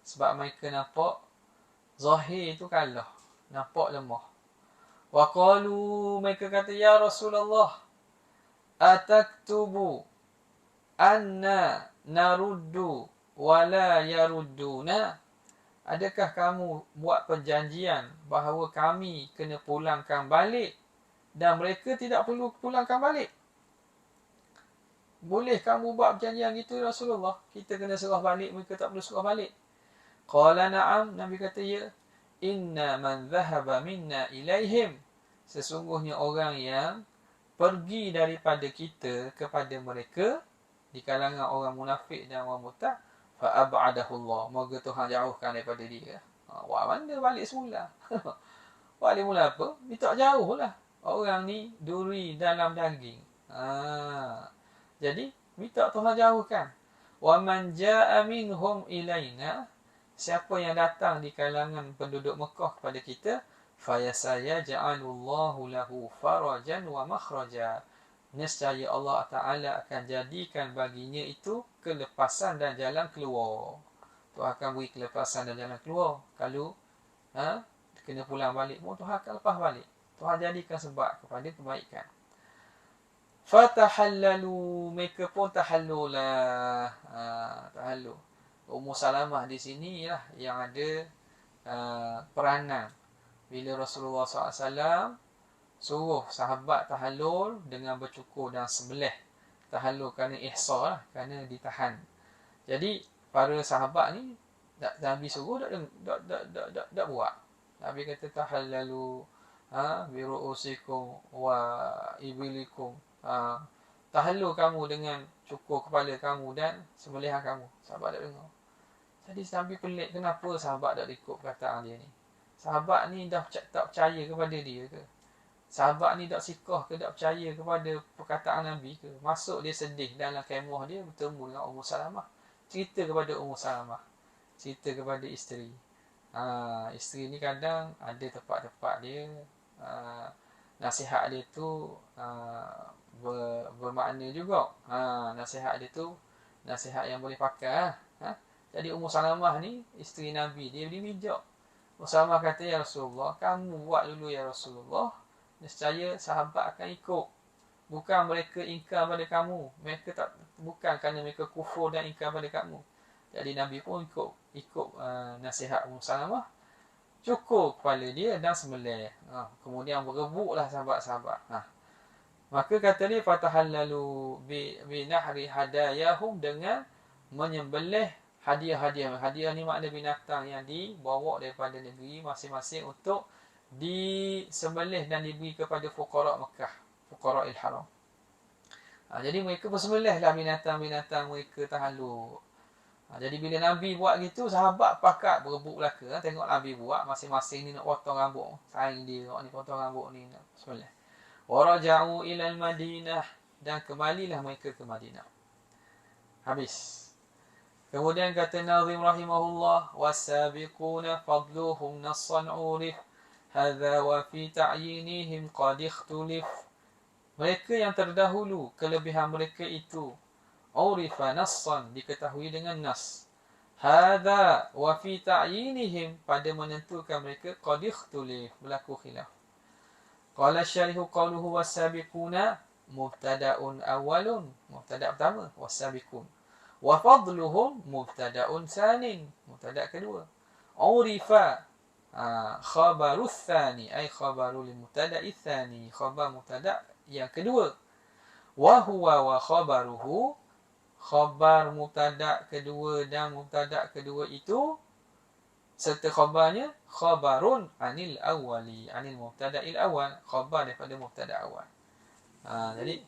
Sebab mereka nampak zahir itu kalah, nampak lemah. Wa qalu, mereka kata, ya Rasulullah, ataktubu anna naruddu wala yarudduna, adakah kamu buat perjanjian bahawa kami kena pulangkan balik dan mereka tidak perlu pulangkan balik? Boleh kamu buat perjanjian gitu Rasulullah? Kita kena serah balik, mereka tak perlu serah balik. Qala na'am, Nabi kata ya. Inna man dhahaba minna ilaihim, sesungguhnya orang yang pergi daripada kita kepada mereka di kalangan orang munafik dan orang murtad, fa ab'adahullah, moga Tuhan jauhkan daripada dia. Wah, mana balik semula? Balik mula apa? Dia tak jauh lah. Orang ni duri dalam daging. Jadi minta Tuhan jauhkan. Wa man jaa'a minhum ilaina, siapa yang datang di kalangan penduduk Mekah kepada kita, fayasaya ja'alullahu lahu farajan wa makhraja, nescaya Allah Ta'ala akan jadikan baginya itu kelepasan dan jalan keluar. Tuhan akan beri kelepasan dan jalan keluar. Kalau kena pulang balik pun, Tuhan akan lepas balik. Tuhan jadikan sebab kepada kebaikan. Fatahallalu, mereka pun tahallulah. Tahallu. Ummu Salamah di sini lah yang ada peranan. Bila Rasulullah SAW suruh sahabat tahallul dengan bercukur dan sembelih. Tahallul kerana ihsar lah, kerana ditahan. Jadi para sahabat ni Nabi suruh tak buat. Nabi kata tahallalu bi ru'usikum wa ibilikum. Tahallul kamu dengan cukur kepala kamu dan sembelihan kamu. Sahabat tak dengar. Jadi Nabi pelik, kenapa sahabat tak ikut perkataan dia ni? Sahabat ni dah tak percaya kepada dia ke? Sahabat ni tak sikah ke, tak percaya kepada perkataan Nabi ke? Masuk dia sedih dalam kemah dia, bertemu dengan Ummu Salamah. Cerita kepada Ummu Salamah, cerita kepada isteri. Isteri ni kadang ada tempat-tempat dia, nasihat dia tu bermakna juga. Nasihat dia tu nasihat yang boleh pakai. Jadi Ummu Salamah ni isteri Nabi, dia bijak. Ummu Salamah kata, ya Rasulullah, kamu buat dulu ya Rasulullah, nescaya sahabat akan ikut. Bukan mereka ingkar pada kamu, mereka tak, bukan kerana mereka kufur dan ingkar pada kamu. Jadi Nabi pun ikut nasihat Ummu Salamah, cukur kepala dia dan sembelih. Kemudian berebutlah sahabat-sahabat. Maka kata dia, fatahallalu bi nahri hadayahum, dengan menyembelih hadiah-hadiah. Hadiah ni makna binatang yang dibawa daripada negeri masing-masing untuk disembelih dan diberi kepada fuqara Mekah, fuqara il-haram. Jadi mereka bersembelihlah binatang-binatang mereka tahallul. Jadi bila Nabi buat gitu, sahabat pakat berebut belaka. Tengok Nabi buat, masing-masing ni nak potong rambut, saing dia, ni potong rambut ni, nak sembelih. Waraja'u ilal Madinah, dan kembalilah mereka ke Madinah. Habis. Kemudian kata Nazim rahimahullah, wasabiquna fadluhum nassan urif, hadha wa fi ta'yinihim qad ikhtulif. Mereka yang terdahulu, kelebihan mereka itu urifa nassan, diketahui dengan nas. Hadha wa fi ta'yinihim, pada menentukan mereka qad ikhtulif, berlaku khilaf. Qala syarihu qawluhu wasabiquna mubtada'un awalun, mubtada' pertama, wasabiqun. Wa fadluhum mubtada'un sanin, mubtada' kedua. Urifa khabarus thani, ay khabarul mubtada'i thani, khabar mubtada' yang kedua. Wa huwa wa khabaruhu, khabar mubtada' kedua dan mubtada' kedua itu serta khabarnya khabarun anil awwali, anil mubtada'il awal, khabar daripada mubtada' awal. Jadi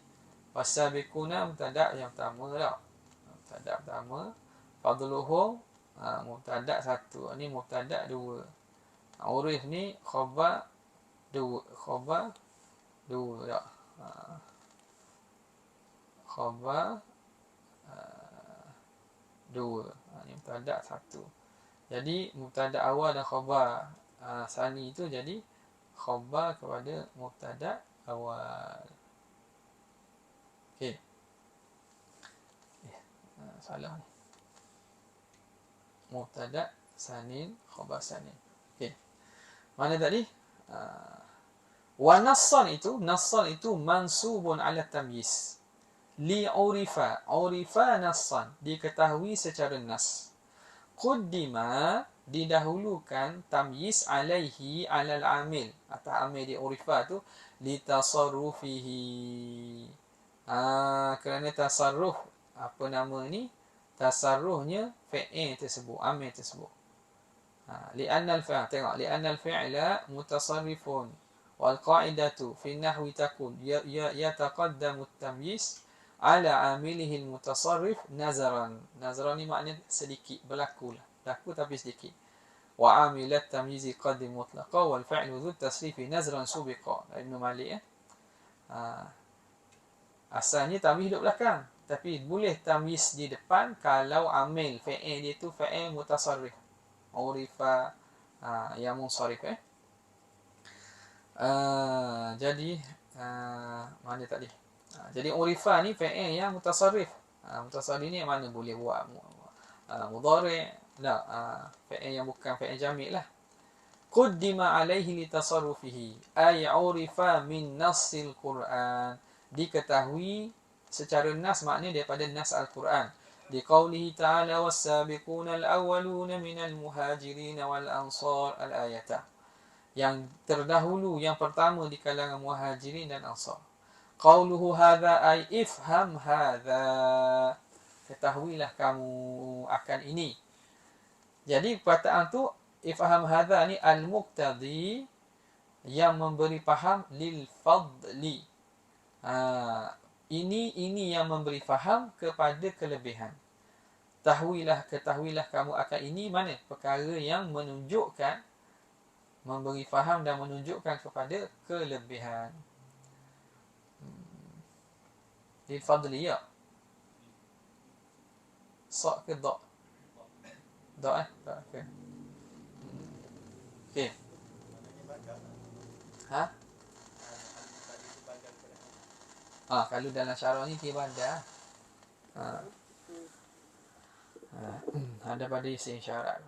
wasabiquna mubtada' yang pertama dah. Mubtada' pertama, fadluhum mubtada' satu, ni mubtada' dua. Urif ni khabar dua, khabar dua dah. Khabar dua, ni mubtada' satu. Jadi mubtada' awal dan khabar sani itu jadi khabar kepada mubtada' awal. Okey. Salah ni. Mubtada' sanin, khabar sanin. Okey. Mana tadi? Wa nassan itu mansubun ala tamyiz. Li urifa, urifa nassan, diketahui secara nas. Quddima, didahulukan tamyiz alaihi alal amil, atas amil di urifa tu, litasarrufihi, kerana tasarruf, apa nama ni, tasarruhnya fi'il tersebut, amil tersebut. Li'anna al-fi'la, tengok, li'anna al-fi'la mutasarrifun wal qa'idatu fi nahwi takun yataqaddamu at-tamyiz ala amilihi al-mutasarrif nazaran. Nazaran ni maknanya sedikit, berlaku tapi sedikit. Wa amilat tamyizi qadim mutlaqa wal fi'lu dhu tasrifi nazran subiqa. Ibn Malik asalnya tamyiz duduk belakang, tapi boleh tamyiz di depan kalau amil fi'il dia tu fi'il mutasarrif, urifa yang munsarif. Jadi mana tadi? Jadi urifa ni fi'il yang mutasarrif. Mutasarrif ni yang mana boleh buat mudhari', fi'il yang bukan fi'il jami' lah. Quddima alaihi litasarrufihi, ay urifa min nassil Qur'an, diketahui secara nas, maknanya daripada nas Al-Quran. Di qawlihi ta'ala was-sabiquna al-awwaluna minal muhajirin wal ansar, al-ayatah, yang terdahulu, yang pertama di kalangan muhajirin dan ansar. Qawluhu hadha ay ifham hadha, ketahuilah kamu akan ini. Jadi perkataan tu ifham hadha ni al-muqtadi, yang memberi faham, lil fadli, ini yang memberi faham kepada kelebihan. Ketahuilah kamu akan ini, mana perkara yang menunjukkan, memberi faham dan menunjukkan kepada kelebihan. Lil fadli, ya. Sa' ke da'? Da' tak ke? Okey. Kalau dalam syarah ni kira bandar. Ada pada isim syarat.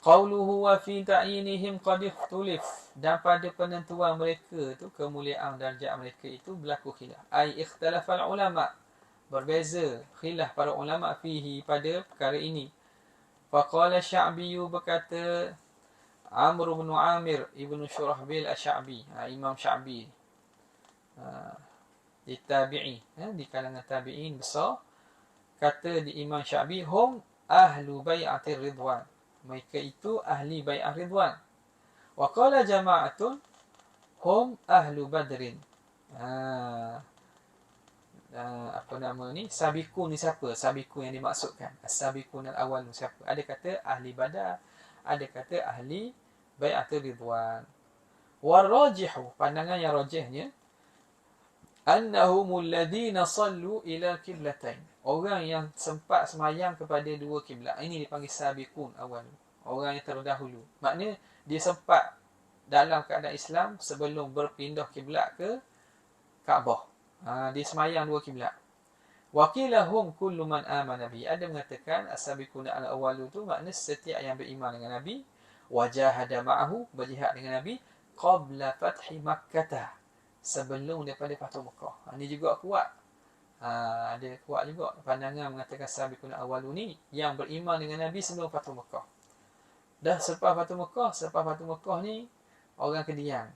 Qauluhu wa fi ta'yinihim qad ikhtulif, dan pada penentuan mereka tu, kemuliaan darjat mereka itu berlaku khilaf. Ai ikhtalafal ulama, berbeza khilaf para ulama fihi, pada perkara ini. Faqala Sya'bi, berkata Amr bin Amir ibn Shurahbil Asy-Sya'bi, Imam Sya'bi, di tabi'i, di kalangan tabi'in besar, kata di Imam Sya'bi, hum ahlu bai'atir ridwan, mereka itu ahli bai'ah ridwan. Wa qala jama'atun hum ahlu badrin. Apa nama ni? Sabiqun ni siapa? Sabiqun yang dimaksudkan, as-sabiqun al-awwal siapa? Ada kata ahli badar, ada kata ahli bai'atir ridwan. Warajihu, pandangan yang rajihnya, annahumul ladina sallu ila qiblatain, orang yang sempat semayang kepada dua kiblat. Ini dipanggil sabiqun awal, orang yang terdahulu. Maknanya dia sempat dalam keadaan Islam sebelum berpindah kiblat ke Kaabah. Dia semayang dua kiblat. Wakilahum kullu man amana bi, ada mengatakan as-sabiqun al-awwal tu makna setiap yang beriman dengan Nabi, wajahada ma'ahu, berjihad dengan Nabi, qabla fathi Makkah, sebelum daripada Fathu Mekah. Ini juga kuat. Ada kuat juga pandangan mengatakan sabiqun awwalu ni yang beriman dengan Nabi sebelum Fathu Mekah. Dah selepas Fathu Mekah ni orang kedian.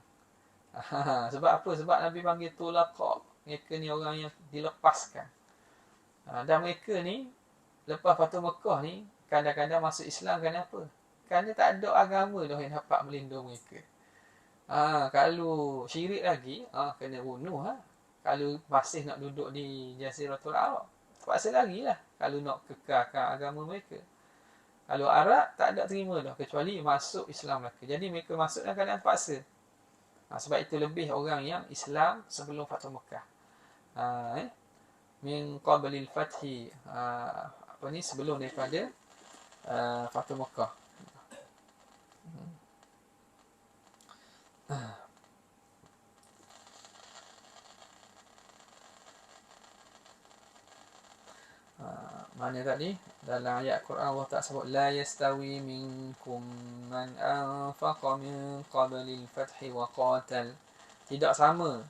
Sebab apa? Sebab Nabi panggil tulaqa. Mereka ni orang yang dilepaskan. Dan mereka ni lepas Fathu Mekah ni kadang-kadang masuk Islam kenapa? Kerana tak ada agama dah yang dapat melindungi mereka. Kalau syirik lagi, kena bunuh. Kalau masih nak duduk di Jaziratul Arab, terpaksa lagi lah kalau nak kekalkan agama mereka. Kalau Arab, tak ada terima dah, kecuali masuk Islam mereka. Jadi mereka masuk dalam keadaan terpaksa. Sebab itu lebih orang yang Islam sebelum Fathu Mekah. Min qablil fathi, sebelum daripada Fathu Mekah. Mana tadi? Dalam ayat Quran Allah tak sebut la yastawi minkum man anfaqa min qablil fathi wa qatal. Tidak sama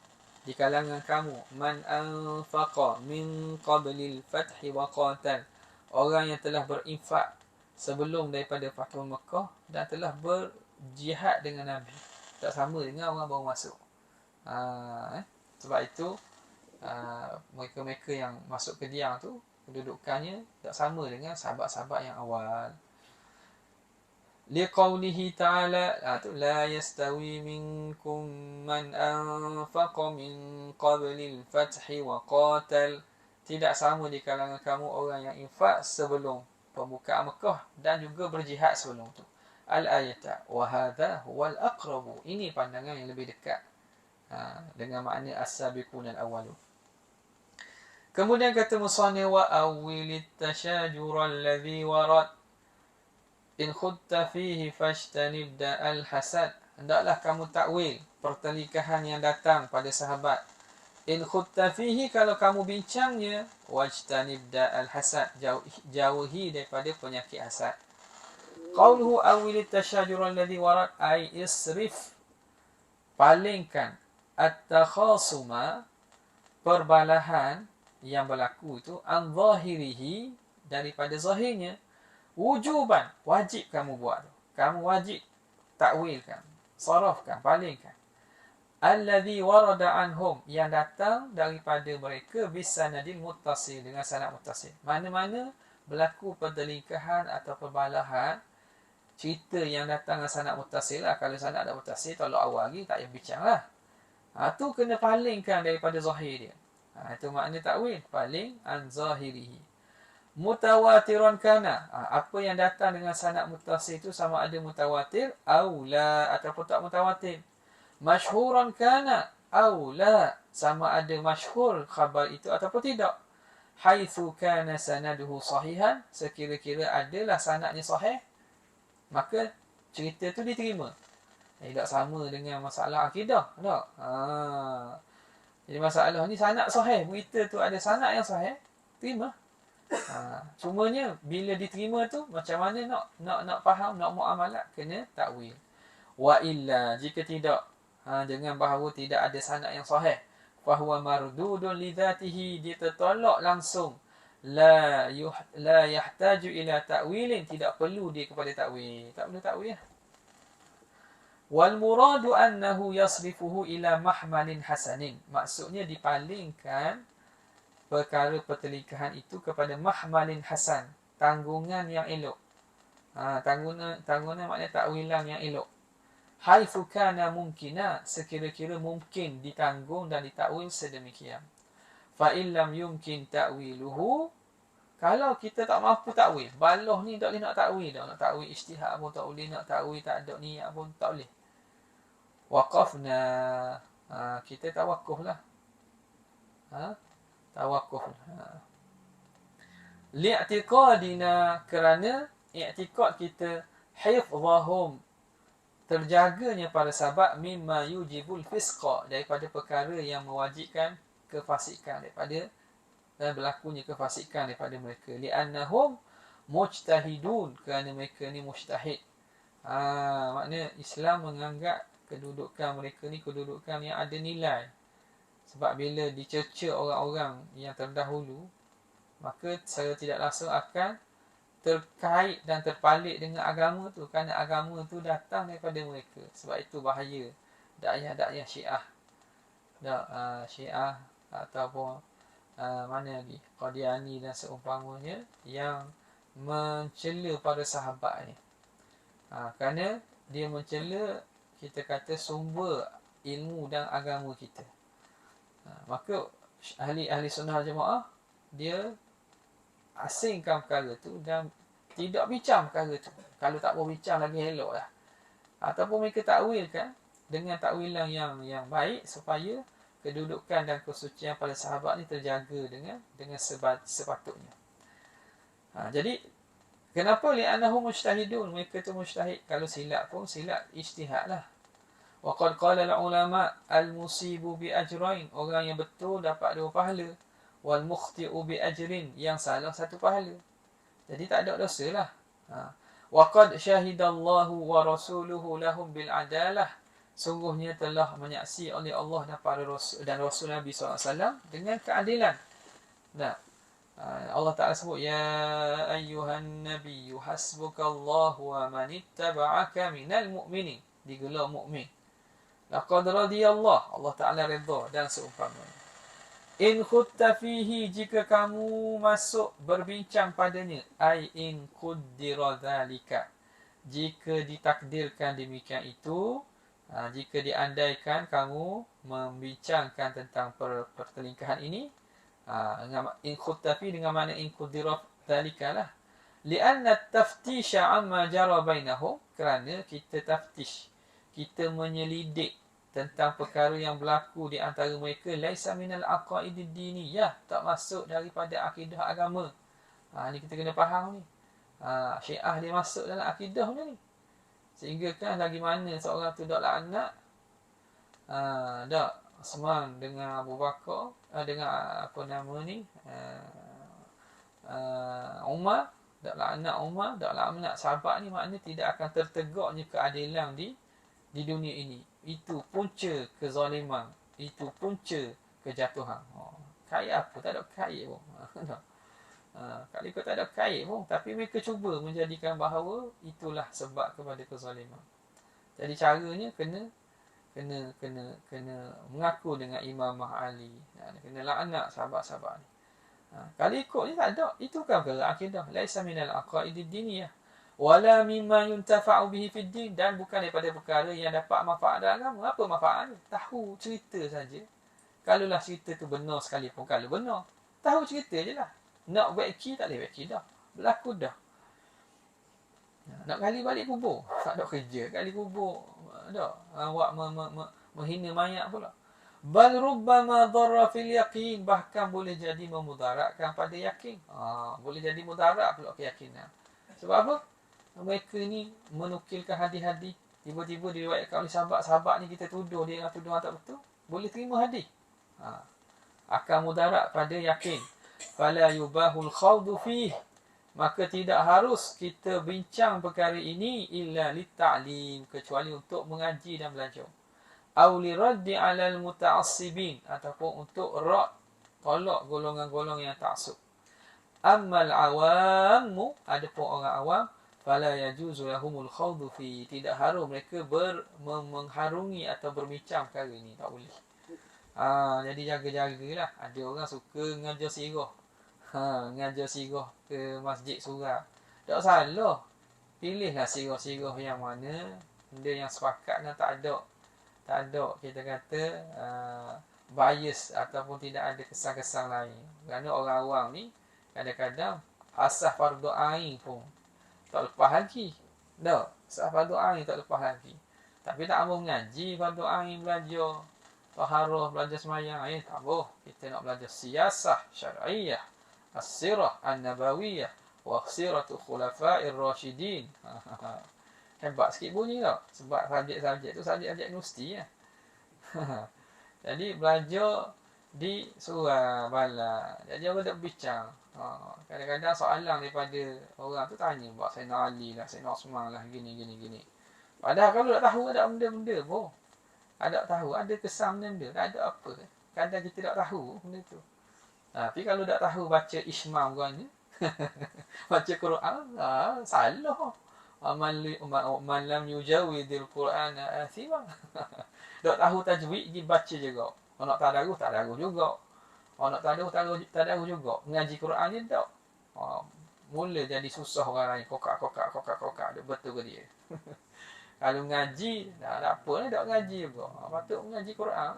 di kalangan kamu man anfaqa min qablil fathi wa qatal, orang yang telah berinfak sebelum daripada Fathu Mekah dan telah berjihad dengan Nabi. Tak sama dengan orang baru masuk. Sebab itu mereka-mereka yang masuk ke Diang tu, kedudukannya tak sama dengan sahabat-sahabat yang awal. Liqaulihi ta'ala, la yastawi minkum man anfaqa min qablil fathi wa qatal, tidak sama di kalangan kamu orang yang infak sebelum pembukaan Mekah dan juga berjihad sebelum tu. Al-ayata wa hadha huwal aqrabu, ini pandangan yang lebih dekat dengan makna as-sabiqun al-awwalu. Kemudian kata musannif, wa awwilit tashajur alladhi warad in khutta fihi fashtanib da'al hasad, hendaklah kamu takwil pertelikahan yang datang pada sahabat. In khutta fihi, kalau kamu bincangnya, wajtanib da'al hasad, jauhi daripada penyakit hasad. Qauluhu awwilit tashajur alladhi warad, ay isrif, palingkan, at-takhasuma, perbalahan yang berlaku itu, an zahirihi, daripada zahirnya, wujuban, wajib kamu buat. Kamu wajib takwilkan, sarafkan, palingkan. Alladhi warada anhum, yang datang daripada mereka, bisanadil muttasil, dengan sanad muttasil. Mana-mana berlaku pertelingkahan atau perbalahan, cerita yang datang dengan sanad muttasil lah. Kalau sanad ada muttasil, tolak awal lagi, tak payah bincang lah. Tu kena palingkan daripada zahir dia. Itu makna takwil, paling an zahirihi. Mutawatiran kana, apa yang datang dengan sanad muttasil itu sama ada mutawatir au la, ataupun tak mutawatir. Masyhuran kana au la, sama ada masyhur khabar itu ataupun tidak. Haitsu kana sanaduhu sahihan, sekira-kira adalah sanadnya sahih, maka cerita itu diterima. Tak sama dengan masalah akidah. Tak. Jadi masalah ni sanad sahih, berita tu ada sanad yang sahih, terima. Cumanya bila diterima tu macam mana nak faham, nak muamalat, kena takwil. Wa illa, jika tidak, dengan bahawa tidak ada sanad yang sahih, fahuwa mardudun li dhatihi, dia tertolak langsung. La yahtaju ila ta'wilin, tidak perlu dia kepada takwil. Tak perlu takwil. Wal muradu annahu yasrifuhu ila mahmalin hasanin. Maksudnya dipalingkan perkara pertelingkahan itu kepada mahmalin hasan, tanggungan yang elok. Tanggungan maknanya takwilan yang elok. Haitsu kana mumkina, sekira-kira mungkin ditanggung dan ditakwil sedemikian. Fa illam yumkin ta'wiluhu, kalau kita tak mampu takwil, baloh ni tak boleh nak takwil dah. Nak takwil ijtihad pun tak boleh, nak takwil tak ada niat pun tak boleh. Waqafna, kita tawakuf lah. Tawakuf. Li'tiqadina, kerana i'tiqad kita, hifzahum, terjaganya para sahabat, mimma yujibul fisqa, daripada perkara yang mewajibkan kefasikan, daripada dan berlakunya kefasikan daripada mereka. Li'annahum mujtahidun, kerana mereka ni mujtahid. Maknanya Islam menganggap kedudukan mereka ni kedudukan yang ada nilai. Sebab bila dicerca orang-orang yang terdahulu, maka secara tidak langsung akan terkait dan terpalit dengan agama tu, kerana agama tu datang daripada mereka. Sebab itu bahaya dakwah-dakwah Syiah. Syiah ataupun mana lagi, Qadiani dan seumpamanya, yang mencela para sahabat ni. Kerana dia mencela, kita kata, sumber ilmu dan agama kita. Maka ahli sunnah jemaah, dia asingkan perkara tu dan tidak bincang perkara tu. Kalau tak boleh bincang lagi elok lah. Ataupun mereka takwilkan dengan takwilan yang baik, supaya kedudukan dan kesucian pada sahabat ni terjaga dengan sepatutnya. Jadi kenapa? Li'annahum mujtahidun, mereka tu mujtahid. Kalau silap pun silap ijtihad lah. Wa qad qala al-ulama al-musibu bi ajrain, orang yang betul dapat 2 pahala. Wal mukhti'u bi ajrin, yang salah 1 pahala. Jadi tak ada dosa lah. Wa qad syahidallahu wa rasuluhu lahum bil adalah, sungguhnya telah menyaksi oleh Allah dan para rasul dan Rasul Nabi SAW dengan keadilan. Allah Ta'ala sebut, ya ayyuhan nabiyyu hasbukallahu wa man ittaba'aka minal mu'minin, digelar mukmin. Laqad radiyallahu, Allah Ta'ala redha dan seumpamanya. In khutta fihi, jika kamu masuk berbincang padanya, ai in quddira dzalika, jika ditakdirkan demikian itu, jika diandaikan kamu membincangkan tentang pertelingkahan ini, in khutafi dengan makna in quddira dzalika lah. Li'anna taftisha amma jara bainahum, kerana kita taftish, kita menyelidik tentang perkara yang berlaku di antara mereka, laisa minal aqaidid diniyah, tak masuk daripada akidah agama. Ni kita kena faham ni. Syiah dia masuk dalam akidah ni. Sehingga kan lagi mana seorang tu dak laknat, dak Osman dengan Abu Bakar, dengan apa nama ni, Umar, dak laknat Umar, dak laknat sahabat ni, maknanya tidak akan tertegaknya keadilan di dunia ini. Itu punca kezaliman, itu punca kejatuhan. Kait apa? Tak ada kait pun. Kali kau tak ada kait pun, tapi mereka cuba menjadikan bahawa itulah sebab kepada kezaliman. Jadi caranya kena mengaku dengan Imamah Ali, kena laknat sahabat-sahabat ni. Kali ikut ni tak ada, itu kan perkara akidah. Laisa minal aqaidid diniyah wala mimma yuntafa'u bihi fid din, dan bukan daripada perkara yang dapat manfaat dalam agama. Apa manfaatnya? Tahu cerita saja. Kalaulah cerita tu benar sekalipun, kalau benar, tahu cerita je lah. Nak weki tak boleh weki dah, berlaku dah. Nak gali balik kubur, tak ada kerja gali kubur dah. Awak menghina mayat pula. Bal rubbama darra fil yaqin, bahkan boleh jadi memudaratkan pada yakin. Boleh jadi mudarat pula keyakinan. Sebab apa? Mereka ni menukilkan hadis-hadis, tiba-tiba diriwayatkan oleh sahabat ni, kita tuduh dia dengan tuduhan tak betul, boleh terima hadis. Akan mudarat pada yakin. fala yubahul khawdu fih, maka tidak harus kita bincang perkara ini illa litta'lim, kecuali untuk mengaji dan belajar. Aw liraddi 'alal muta'assibin, ataupun untuk tolak golongan-golongan yang taksub. Ammal awamu, adapun orang awam, fala yajuzu lahumul khawdu fi, tidak harus mereka mengharungi atau berbincang perkara ini, tak boleh. Jadi jaga-jagalah. Ada orang suka ngajar sirah. Ngajar sirah ke masjid surau. Tak salah. Pilihlah sirah-sirah yang mana benda yang sepakat dan tak ada kita kata bias ataupun tidak ada kesan-kesan lain. Kerana orang awam ni kadang-kadang asah fardu ain pun tak lepas lagi. Tak, asah fardu ain tak lepas lagi. Tapi tak mau mengaji fardu ain, belajar taharah, belajar semayang, tak boleh. Kita nak belajar siyasah syar'iyah, as-sirah an-nabawiyah, wa siratu khulafa'ir rasyidin. Hebat sikit bunyi tak? Sebab subjek-subjek tu subjek-subjek universiti ya. Jadi belajar di surau bala. Jadi orang tak berbincang. Kadang-kadang soalan daripada orang tu tanya, buat Sayyidina Ali lah, Sayyidina Osman lah, gini. Padahal kalau tak tahu ada benda-benda pun. Ada tahu, ada kesan benda, tak ada apa. Kadang kita tak tahu benda tu. Tapi kalau tak tahu baca Ismam kan, baca Quran, salah. Man lam yujawidil Quran athima. Tak tahu tajwid, pergi baca juga. Kalau nak tadaruh juga. Kalau nak tadaruh juga. Mengaji Quran ni tak. Mula jadi susah orang lain. Kokak. Betul ke dia? Kalau ngaji, tak apa ni, tak ngaji juga. Patut mengaji Quran.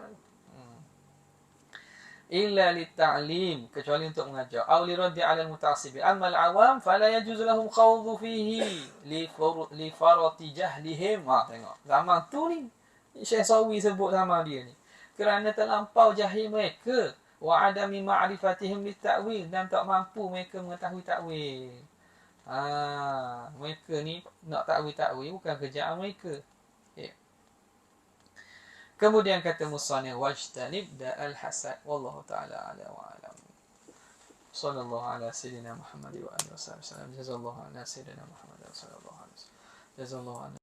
Illa litta'lim, kecuali untuk mengajar. Aw liraddi 'alal muta'assibin. Ammal awam fala yajuzu lahum khawdhu fihi li farati jahlihim. Tengok. Zaman tu ni Syekh Sawi sebut sama dia ni. Kerana terlampau jahil mereka, wa adami ma'rifatihim litta'wil, dan tak mampu mereka mengetahui takwil. Mereka ni nak takwil bukan kerjaan mereka. Kemudian kata musannif, wajtanib da'al hasad, wallahu ta'ala ala wa alam. Sallallahu ala sayyidina Muhammad wa alihi wasallam. Jazallahu ala sayyidina Muhammad sallallahu alaihi wasallam. Jazallahu ala